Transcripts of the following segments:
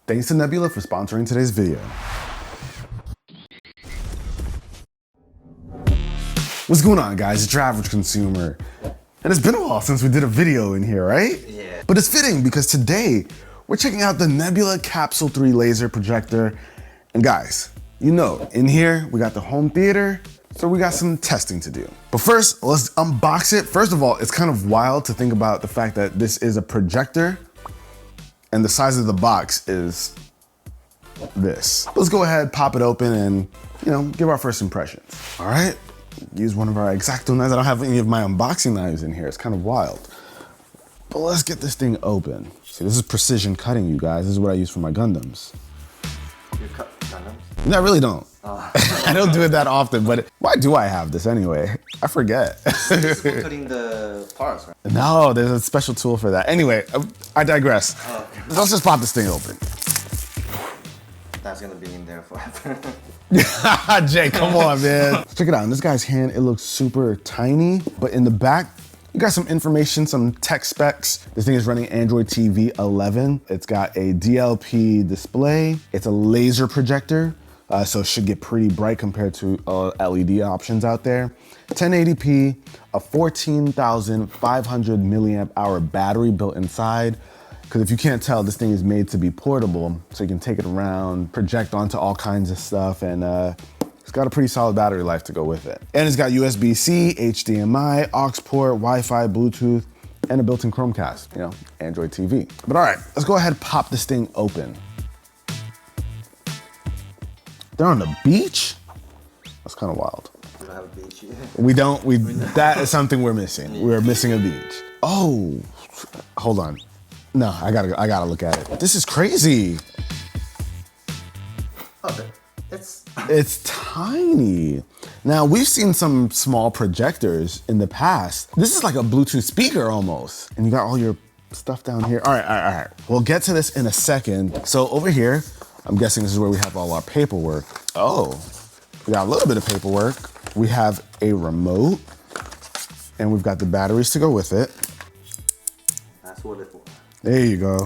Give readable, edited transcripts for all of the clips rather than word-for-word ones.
Thanks to Nebula for sponsoring today's video. What's going on, guys? It's UrAvgConsumer. And it's been a while since we did a video in here, right? Yeah. But it's fitting because today we're checking out the Nebula Capsule 3 laser projector. And guys, you know, in here we got the home theater, so we got some testing to do. But first, let's unbox it. First of all, it's kind of wild to think about the fact that this is a projector and the size of the box is this. Let's go ahead, pop it open and, you know, give our first impressions. All right, use one of our X-Acto knives. I don't have any of my unboxing knives in here. It's kind of wild. But let's get this thing open. See, this is precision cutting, you guys. This is what I use for my Gundams. You cut Gundams? No, I really don't. Oh. I don't do it that often, but why do I have this anyway? I forget. It's for cutting the parts, right? No, there's a special tool for that. Anyway, I digress. Oh, okay. Let's just pop this thing open. That's gonna be in there forever. Jay, come on, man. Check it out. In this guy's hand, it looks super tiny, but in the back, you got some information, some tech specs. This thing is running Android TV 11. It's got a DLP display. It's a laser projector, so it should get pretty bright compared to LED options out there. 1080p, a 14,500 milliamp hour battery built inside. Because if you can't tell, this thing is made to be portable, so you can take it around, project onto all kinds of stuff, and it's got a pretty solid battery life to go with it. And it's got USB-C, HDMI, aux port, Wi-Fi, Bluetooth, and a built-in Chromecast, you know, Android TV. But all right, let's go ahead and pop this thing open. They're on the beach? That's kind of wild. We don't have a beach here. We don't, that is something we're missing. We're missing a beach. Oh, hold on. No, I gotta look at it. This is crazy. Oh, it's tiny. Now, we've seen some small projectors in the past. This is like a Bluetooth speaker almost. And you got all your stuff down here. All right. We'll get to this in a second. So over here, I'm guessing this is where we have all our paperwork. Oh, we got a little bit of paperwork. We have a remote and we've got the batteries to go with it. That's what it's for. There you go,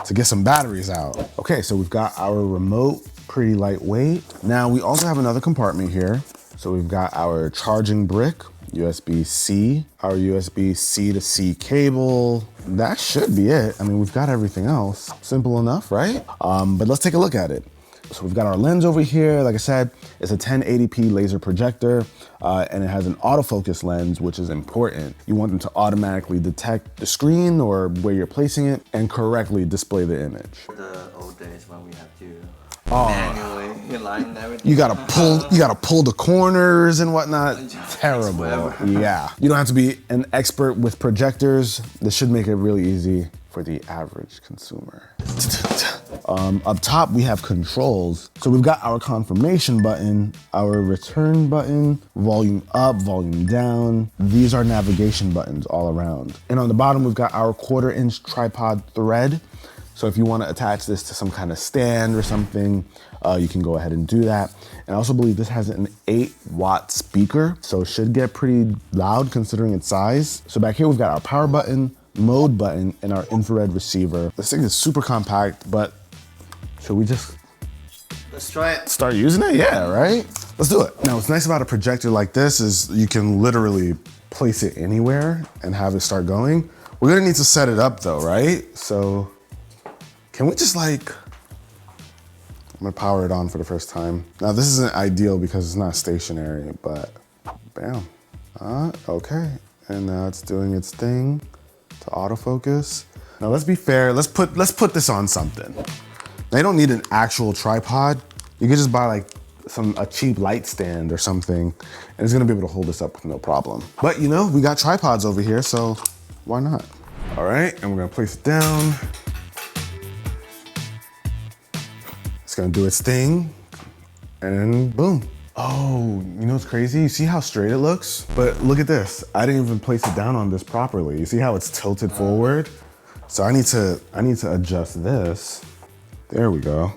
to get some batteries out. Okay, so we've got our remote, pretty lightweight. Now we also have another compartment here. So we've got our charging brick, USB-C, our USB-C to C cable. That should be it. I mean, we've got everything else. Simple enough, right? But let's take a look at it. So we've got our lens over here. Like I said, it's a 1080p laser projector, and it has an autofocus lens, which is important. You want them to automatically detect the screen or where you're placing it and correctly display the image. The old days when we have to manually align everything. You gotta pull the corners and whatnot. Terrible. Yeah. You don't have to be an expert with projectors. This should make it really easy for the average consumer. Up top, we have controls. So we've got our confirmation button, our return button, volume up, volume down. These are navigation buttons all around. And on the bottom, we've got our 1/4-inch tripod thread. So if you want to attach this to some kind of stand or something, you can go ahead and do that. And I also believe this has an 8-watt speaker, so it should get pretty loud considering its size. So back here, we've got our power button, mode button, and our infrared receiver. This thing is super compact, but should we just Let's try it. start using it? Yeah, right? Let's do it. Now, what's nice about a projector like this is you can literally place it anywhere and have it start going. We're gonna need to set it up though, right? So can we just I'm gonna power it on for the first time. Now this isn't ideal because it's not stationary, but bam. Okay, and now it's doing its thing to autofocus. Now let's be fair, let's put this on something. Now you don't need an actual tripod. You could just buy like a cheap light stand or something, and it's gonna be able to hold this up with no problem. But you know, we got tripods over here, so why not? All right, and we're gonna place it down. It's gonna do its thing, and boom. Oh, you know what's crazy? You see how straight it looks? But look at this. I didn't even place it down on this properly. You see how it's tilted forward? So I need to adjust this. There we go.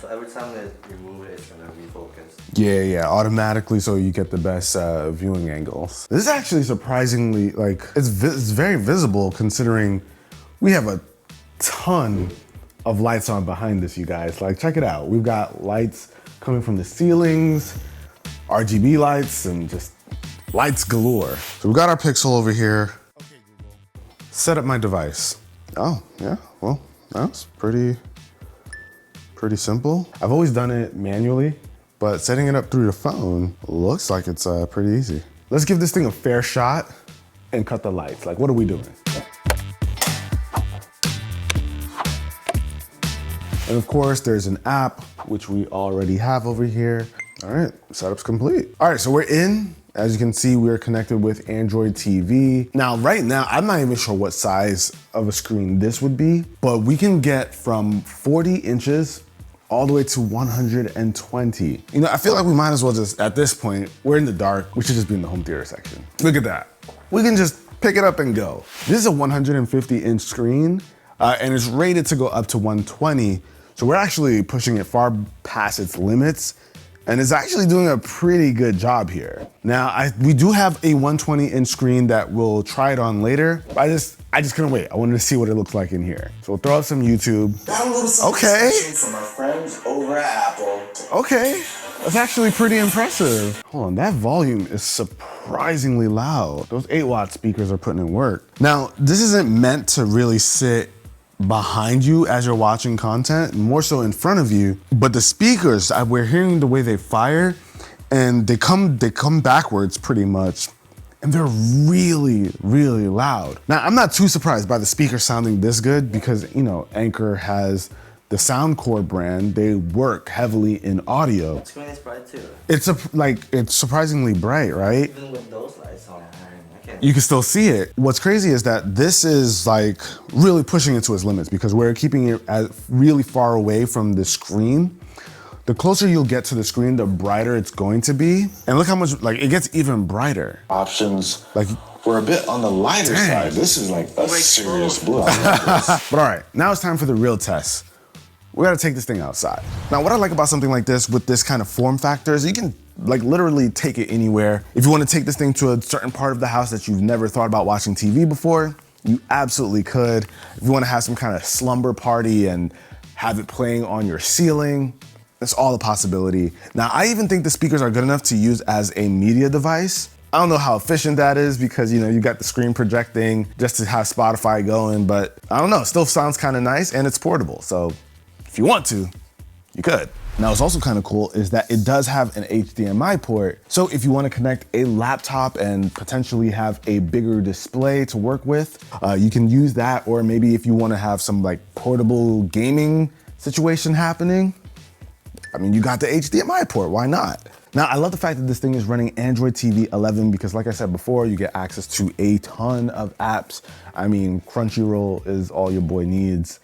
So every time that you move it, it's gonna refocus. Yeah, automatically, so you get the best viewing angles. This is actually surprisingly, it's very visible considering we have a ton of lights on behind this, you guys. Like, check it out. We've got lights coming from the ceilings, RGB lights, and just lights galore. So we've got our Pixel over here. Okay, Google. Set up my device. Oh, yeah, well, that's pretty simple. I've always done it manually, but setting it up through the phone looks like it's pretty easy. Let's give this thing a fair shot and cut the lights. Like, what are we doing? And of course, there's an app, which we already have over here. All right, setup's complete. All right, so we're in. As you can see, we're connected with Android TV. Now, right now, I'm not even sure what size of a screen this would be, but we can get from 40 inches all the way to 120. You know, I feel like we might as well just, at this point, we're in the dark, we should just be in the home theater section. Look at that. We can just pick it up and go. This is a 150-inch screen, and it's rated to go up to 120, so we're actually pushing it far past its limits, and it's actually doing a pretty good job here. Now, we do have a 120-inch screen that we'll try it on later, but I just couldn't wait. I wanted to see what it looks like in here. So we'll throw up some YouTube. Okay. From our friends over at Apple. Okay, that's actually pretty impressive. Hold on, that volume is surprisingly loud. Those 8-watt speakers are putting in work. Now, this isn't meant to really sit behind you as you're watching content, more so in front of you, but the speakers, we're hearing the way they fire, and they come backwards pretty much, and they're really, really loud. Now, I'm not too surprised by the speaker sounding this good because, you know, Anchor has the Soundcore brand. They work heavily in audio. The screen is bright too. It's surprisingly bright, right? Even with those lights on, you can still see it. What's crazy is that this is like really pushing it to its limits because we're keeping it really far away from the screen. The closer you'll get to the screen, the brighter it's going to be. And look how much, like, it gets even brighter. Options. Like, we're a bit on the lighter side. This is like a serious blue. But all right, now it's time for the real test. We gotta take this thing outside. Now, what I like about something like this with this kind of form factor is you can like literally take it anywhere. If you wanna take this thing to a certain part of the house that you've never thought about watching TV before, you absolutely could. If you wanna have some kind of slumber party and have it playing on your ceiling, that's all a possibility. Now, I even think the speakers are good enough to use as a media device. I don't know how efficient that is because, you know, you got the screen projecting just to have Spotify going, but I don't know, it still sounds kind of nice and it's portable. So if you want to, you could. Now, what's also kind of cool is that it does have an HDMI port. So if you want to connect a laptop and potentially have a bigger display to work with, you can use that. Or maybe if you want to have some like portable gaming situation happening, I mean, you got the HDMI port, why not? Now, I love the fact that this thing is running Android TV 11 because like I said before, you get access to a ton of apps. I mean, Crunchyroll is all your boy needs.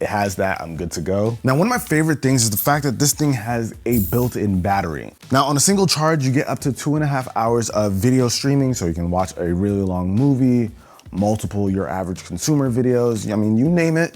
It has that, I'm good to go. Now, one of my favorite things is the fact that this thing has a built-in battery. Now, on a single charge, you get up to 2.5 hours of video streaming, so you can watch a really long movie, multiple UrAvgConsumer videos, I mean, you name it.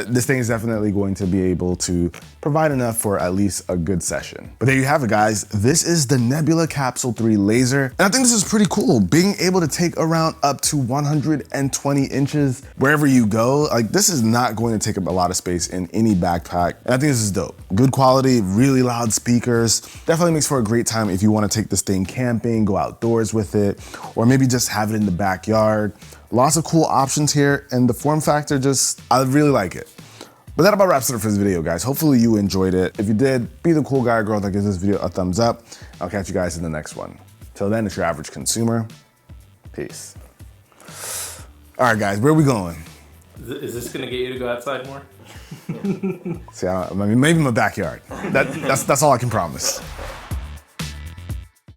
This thing is definitely going to be able to provide enough for at least a good session. But there you have it, guys. This is the Nebula Capsule 3 laser. And I think this is pretty cool. Being able to take around up to 120 inches wherever you go. Like, this is not going to take up a lot of space in any backpack. And I think this is dope. Good quality, really loud speakers. Definitely makes for a great time if you want to take this thing camping, go outdoors with it, or maybe just have it in the backyard. Lots of cool options here, and the form factor I really like it. But that about wraps it up for this video, guys. Hopefully you enjoyed it. If you did, be the cool guy or girl that gives this video a thumbs up. I'll catch you guys in the next one. Till then, it's your average consumer. Peace. All right, guys, where are we going? Is this gonna get you to go outside more? See, I mean, maybe in my backyard. That's all I can promise.